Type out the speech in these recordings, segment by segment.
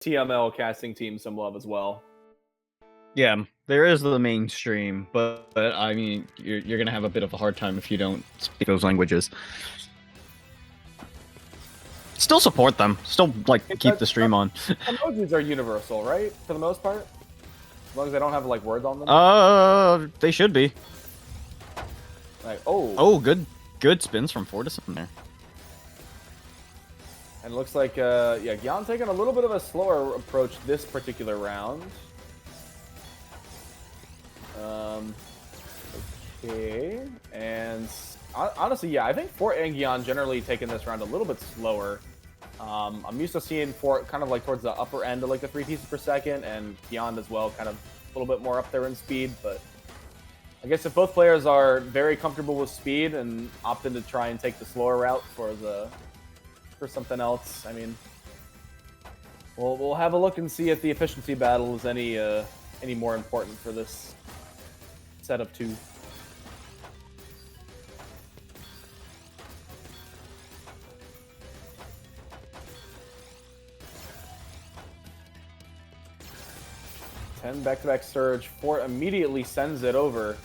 TML casting team some love as well. Yeah, there is the mainstream, but I mean, you're gonna have a bit of a hard time if you don't speak those languages. Still support them. Still, like, keep the stream on. Emojis are universal, right? For the most part? As long as they don't have, like, words on them? They should be. Like, oh. Oh, good spins from FORTISSIM there. And it looks like, yeah, GYAN taking a little bit of a slower approach this particular round. Okay. And honestly, yeah, I think Fort and GYAN generally taking this round a little bit slower. I'm used to seeing Fort kind of like towards the upper end of like the 3 pieces per second, and GYAN as well, kind of a little bit more up there in speed. But I guess if both players are very comfortable with speed and opting to try and take the slower route for something else, I mean, we'll have a look and see if the efficiency battle is any more important for this set of 2. Back-to-back surge. Fort immediately sends it over.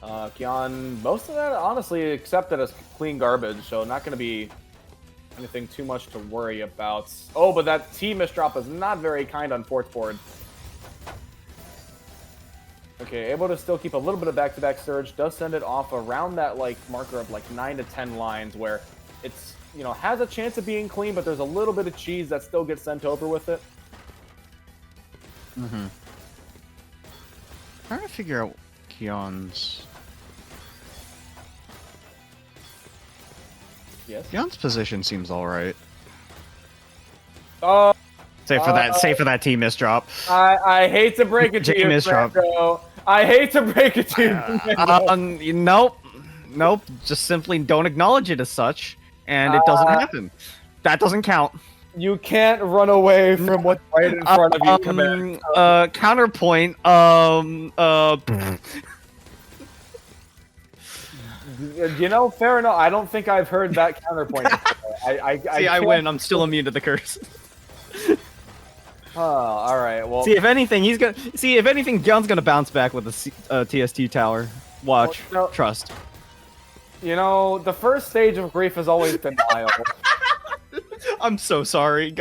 GYAN, most of that honestly accepted as clean garbage, so not going to be anything too much to worry about. Oh, but that T misdrop is not very kind on Fort's board. Okay, able to still keep a little bit of back-to-back surge. Does send it off around that like marker of like 9 to 10 lines where it's, you know, has a chance of being clean, but there's a little bit of cheese that still gets sent over with it. Mm-hmm. Trying to figure out GYAN's... Yes. GYAN's position seems alright. Save for that T misdrop. I hate to break it to you, Franco. I hate to break it to you. Nope. Just simply don't acknowledge it as such, and it doesn't happen. That doesn't count. You can't run away from what's right in front of you, Commando. Counterpoint, You know, fair enough. I don't think I've heard that counterpoint before. I win. I'm still immune to the curse. All right. Well, see if anything, GYAN's gonna bounce back with the TST tower. Watch, trust. You know, the first stage of grief is always denial. I'm so sorry.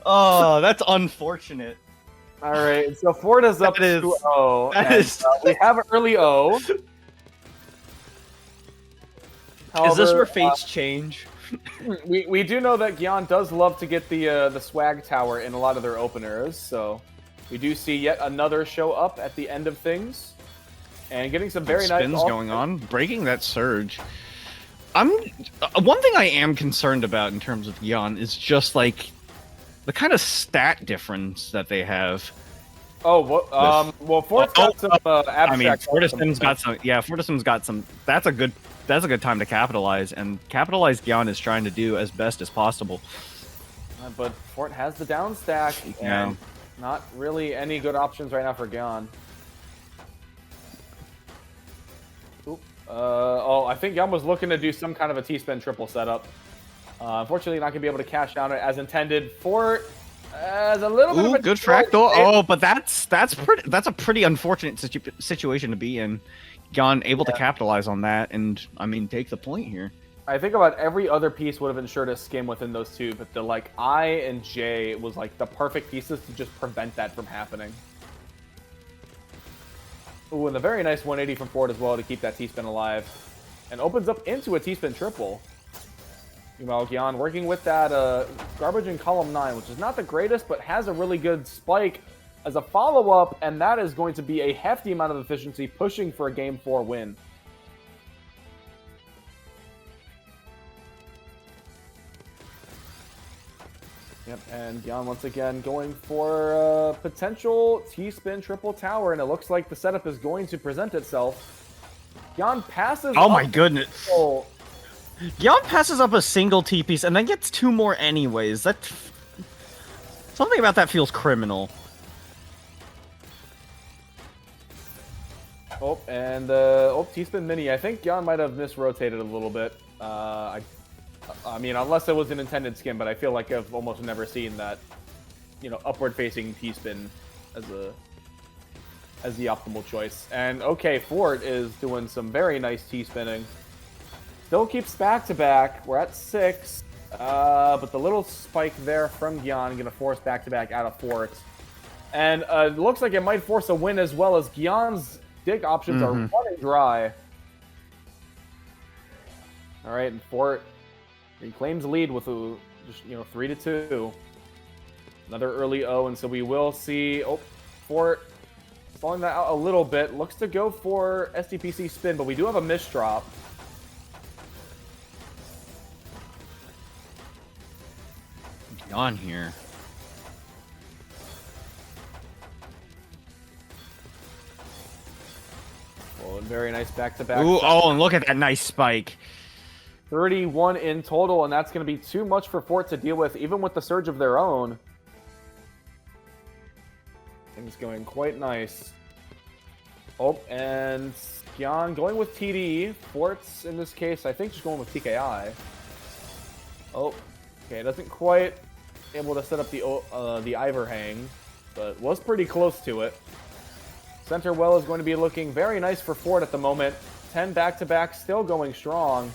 Oh, that's unfortunate. All right, so Fort is up 2-0. We have an early O. However, is this where fates change? We do know that GYAN does love to get the swag tower in a lot of their openers, so we do see yet another show up at the end of things, and getting some very nice spins going on, breaking that surge. One thing I am concerned about in terms of GYAN is just like the kind of stat difference that they have. Oh, well, Fort's got some abstract. I mean, FORTISSIM's got some. Yeah, FORTISSIM's got some. That's a good time to capitalize, and capitalize GYAN is trying to do as best as possible. But Fort has the down stack, and not really any good options right now for GYAN. I think GYAN was looking to do some kind of a T-spin triple setup. Unfortunately, not going to be able to cash down it as intended. Fort has a little bit of a good fractal. Oh, but that's a pretty unfortunate situation to be in. GYAN able to capitalize on that, and I mean, take the point here. I think about every other piece would have ensured a skim within those two, but the like I and J was like the perfect pieces to just prevent that from happening. Ooh, and a very nice 180 from Fort as well to keep that T-spin alive. And opens up into a T-spin triple. Meanwhile, GYAN working with that garbage in column 9, which is not the greatest, but has a really good spike as a follow-up, and that is going to be a hefty amount of efficiency, pushing for a Game 4 win. Yep, and GYAN once again going for a potential T-spin triple tower, and it looks like the setup is going to present itself. GYAN passes. Oh my goodness! GYAN passes up a single T-piece and then gets 2 more anyways. Something about that feels criminal. Oh, and T-spin mini. I think GYAN might have misrotated a little bit. I mean, unless it was an intended skim, but I feel like I've almost never seen that. upward facing T-spin as the optimal choice. And okay, Fort is doing some very nice T-spinning. Still keeps back-to-back. We're at 6. But the little spike there from GYAN going to force back-to-back out of Fort. And it looks like it might force a win as well, as GYAN's dig options are running dry. All right, and Fort reclaims lead with a, just 3-2. Another early O, and so we will see Fort falling that out a little bit. Looks to go for SDPC spin, but we do have a misdrop. GYAN here. Oh, and very nice back-to-back. Ooh, oh, and look at that nice spike. 31 in total, and that's going to be too much for Fort to deal with, even with the surge of their own. Things going quite nice. Oh, and GYAN going with TD. Fort's, in this case, I think just going with TKI. Oh, okay, doesn't quite able to set up the Ivor hang, but was pretty close to it. Center well is going to be looking very nice for Fort at the moment. 10 back-to-back, still going strong.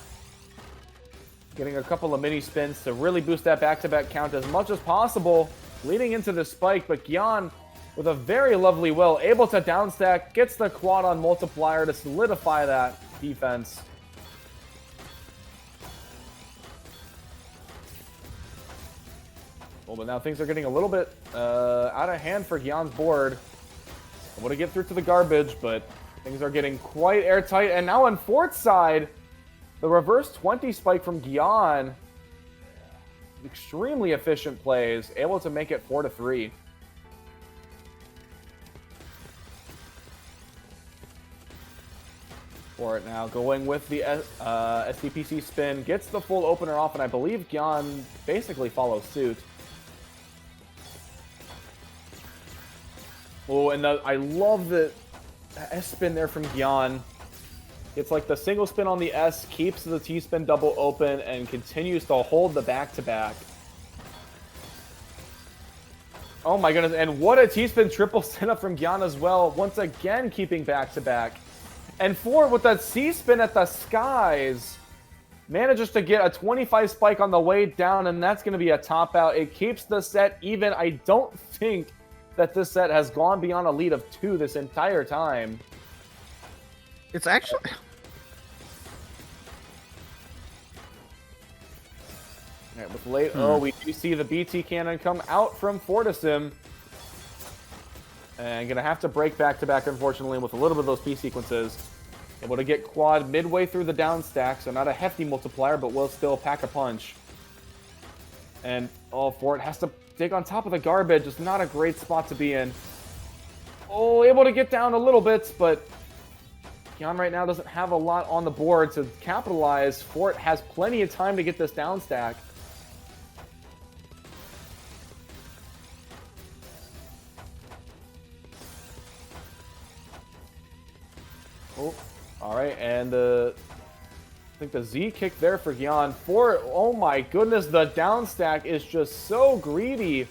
Getting a couple of mini spins to really boost that back-to-back count as much as possible, leading into the spike, but GYAN with a very lovely will, able to downstack, gets the quad on multiplier to solidify that defense. Well, but now things are getting a little bit out of hand for GYAN's board. Able to get through to the garbage, but things are getting quite airtight. And now on Fort's side, the reverse 20 spike from GYAN. Extremely efficient plays, able to make it 4-3. Fort now going with the SDPC spin, gets the full opener off, and I believe GYAN basically follows suit. Oh, and I love the S spin there from GYAN. It's like the single spin on the S, keeps the T spin double open, and continues to hold the back-to-back. Oh my goodness, and what a T spin triple setup from GYAN as well, once again keeping back-to-back. And Fort with that C spin at the skies manages to get a 25 spike on the way down, and that's going to be a top out. It keeps the set even. I don't think that this set has gone beyond a lead of 2 this entire time. It's actually... All right, with late we do see the BT cannon come out from FORTISSIM. And going to have to break back-to-back, unfortunately, with a little bit of those P sequences. Able to get quad midway through the down stack, so not a hefty multiplier, but will still pack a punch. And, Fort has to dig on top of the garbage. It's not a great spot to be in. Oh, able to get down a little bit, but GYAN right now doesn't have a lot on the board to capitalize. Fort has plenty of time to get this down stack. Oh, all right, and I think the Z kick there for GYAN. Fort, oh my goodness, the down stack is just so greedy.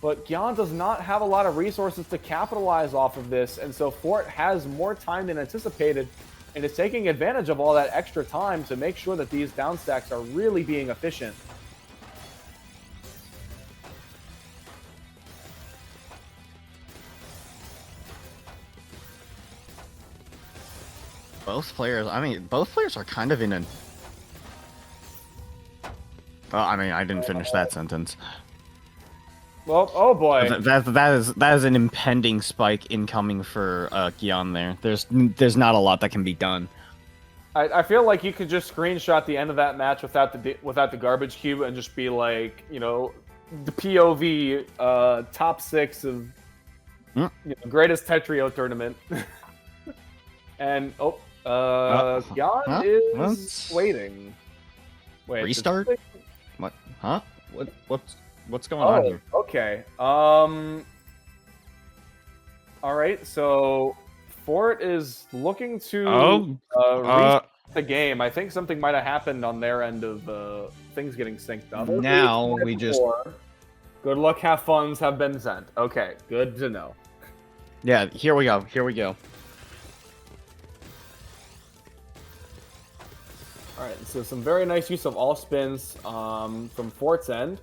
But GYAN does not have a lot of resources to capitalize off of this, and so Fort has more time than anticipated, and is taking advantage of all that extra time to make sure that these down stacks are really being efficient. Both players are kind of in an... Well, I mean, I didn't finish that sentence. Well, oh boy. That is an impending spike incoming for GYAN there. There's not a lot that can be done. I feel like you could just screenshot the end of that match without the garbage cube and just be like, the POV top 6 of greatest Tetrio tournament. And GYAN is waiting. Wait, restart? What? Huh? What's going on here? Okay. All right. So Fort is looking to restart the game. I think something might have happened on their end of things getting synced up. Now we just Good luck, have funds have been sent. Okay, good to know. Yeah, here we go. Here we go. Alright, so some very nice use of all spins from Fort's end.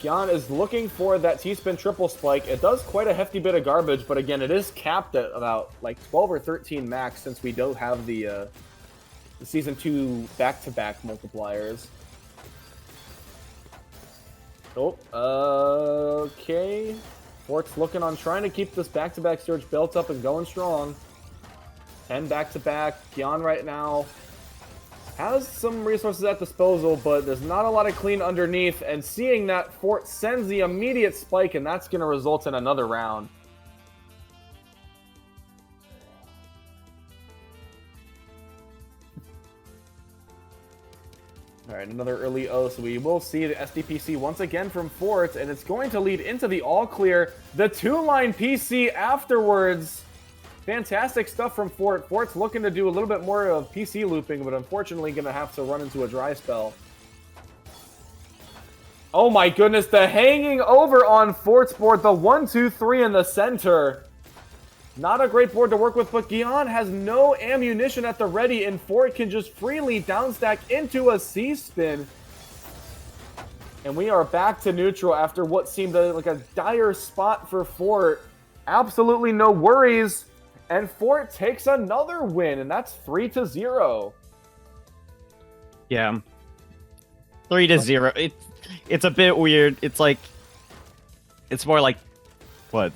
GYAN is looking for that T-spin triple spike. It does quite a hefty bit of garbage, but again, it is capped at about like 12 or 13 max since we don't have the Season 2 back-to-back multipliers. Oh, okay. Fort's looking on trying to keep this back-to-back surge built up and going strong. 10 back-to-back. GYAN right now has some resources at disposal, but there's not a lot of clean underneath, and seeing that, Fort sends the immediate spike, and that's going to result in another round. Alright, another early O, so we will see the SDPC once again from Fort, and it's going to lead into the all-clear, the two-line PC afterwards. Fantastic stuff from Fort. Fort's looking to do a little bit more of PC looping, but unfortunately going to have to run into a dry spell. Oh my goodness, the hanging over on Fort's board, the 1, 2, 3 in the center. Not a great board to work with, but GYAN has no ammunition at the ready, and Fort can just freely downstack into a C-spin. And we are back to neutral after what seemed like a dire spot for Fort. Absolutely no worries. And Fort takes another win, and that's 3-0. Yeah. 3-0. It's a bit weird. It's like... It's more like... What?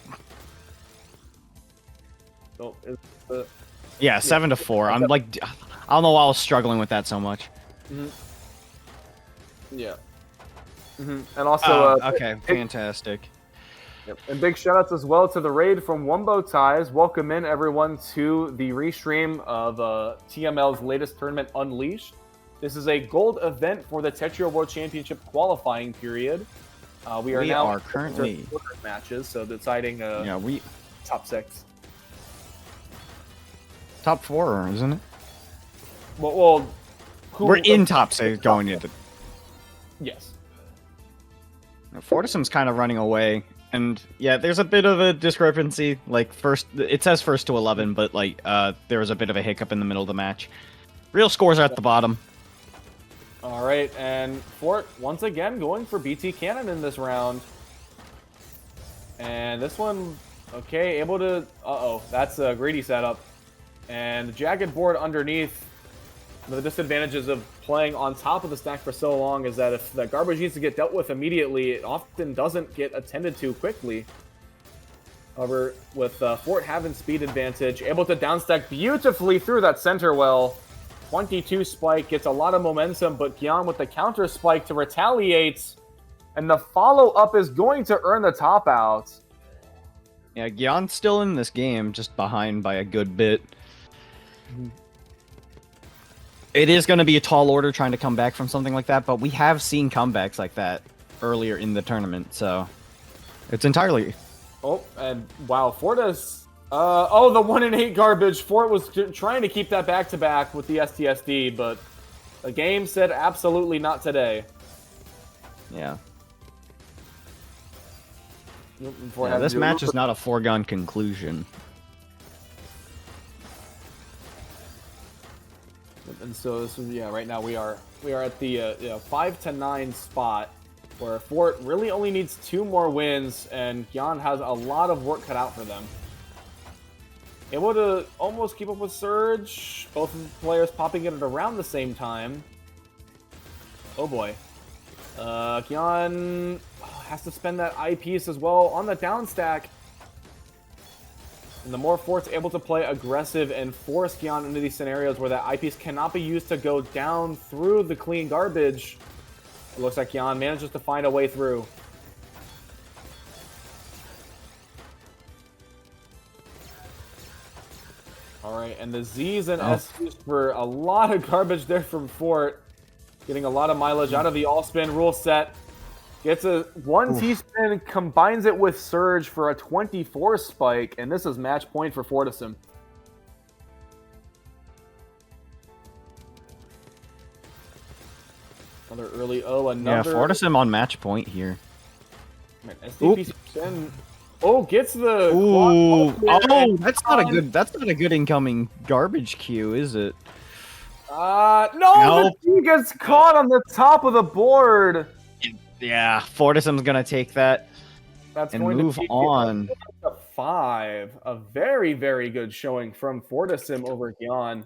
Oh, yeah, 7-4. I'm like... I don't know why I was struggling with that so much. Mm-hmm. Yeah. Mm-hmm. And also... okay, fantastic. Yep. And big shoutouts as well to the raid from Wumbo Ties. Welcome in, everyone, to the restream of TML's latest tournament, Unleashed. This is a gold event for the Tetris World Championship qualifying period. We are currently matches, so deciding top 6. Top 4, isn't it? Well we're in top 6 going into... Yes. FORTISSIM2's kind of running away. And yeah, there's a bit of a discrepancy. Like it says 1st to 11, but like there was a bit of a hiccup in the middle of the match. Real scores are at the bottom. All right, and Fort once again going for BT Cannon in this round. And this one, okay, able to. That's a greedy setup. And the jagged board underneath. The disadvantages of playing on top of the stack for so long is that if the garbage needs to get dealt with immediately, it often doesn't get attended to quickly. However, with Fort having speed advantage, able to downstack beautifully through that center well. 22 spike, gets a lot of momentum, but GYAN with the counter spike to retaliate. And the follow-up is going to earn the top out. Yeah, GYAN's still in this game, just behind by a good bit. It is going to be a tall order trying to come back from something like that, but we have seen comebacks like that earlier in the tournament, so it's entirely... Oh, and wow, Fort is... the 1 in 8 garbage. Fort was trying to keep that back-to-back with the STSD, but the game said absolutely not today. Yeah. Yeah, this match is not a foregone conclusion. And so this is, right now we are at the 5-9 spot where Fort really only needs 2 more wins, and GYAN has a lot of work cut out for them. Able to almost keep up with Surge, both of the players popping it at around the same time. Oh boy. GYAN has to spend that eyepiece as well on the down stack. And the more Fort's able to play aggressive and force GYAN into these scenarios where that eyepiece cannot be used to go down through the clean garbage, it looks like GYAN manages to find a way through. Alright, and the Z's and S's for a lot of garbage there from Fort. Getting a lot of mileage out of the all-spin rule set. Gets a 1 T-spin, combines it with Surge for a 24 spike, and this is match point for FORTISSIM. Another early another... Yeah, FORTISSIM on match point here. SGPC gets the Ooh, quad oh, that's not a good. That's not a good incoming garbage queue, is it? No, Nope. the T gets caught on the top of the board. Yeah, FORTISSIM's gonna take that That's and going move to be on. a 5. A very, very good showing from FORTISSIM over GYAN.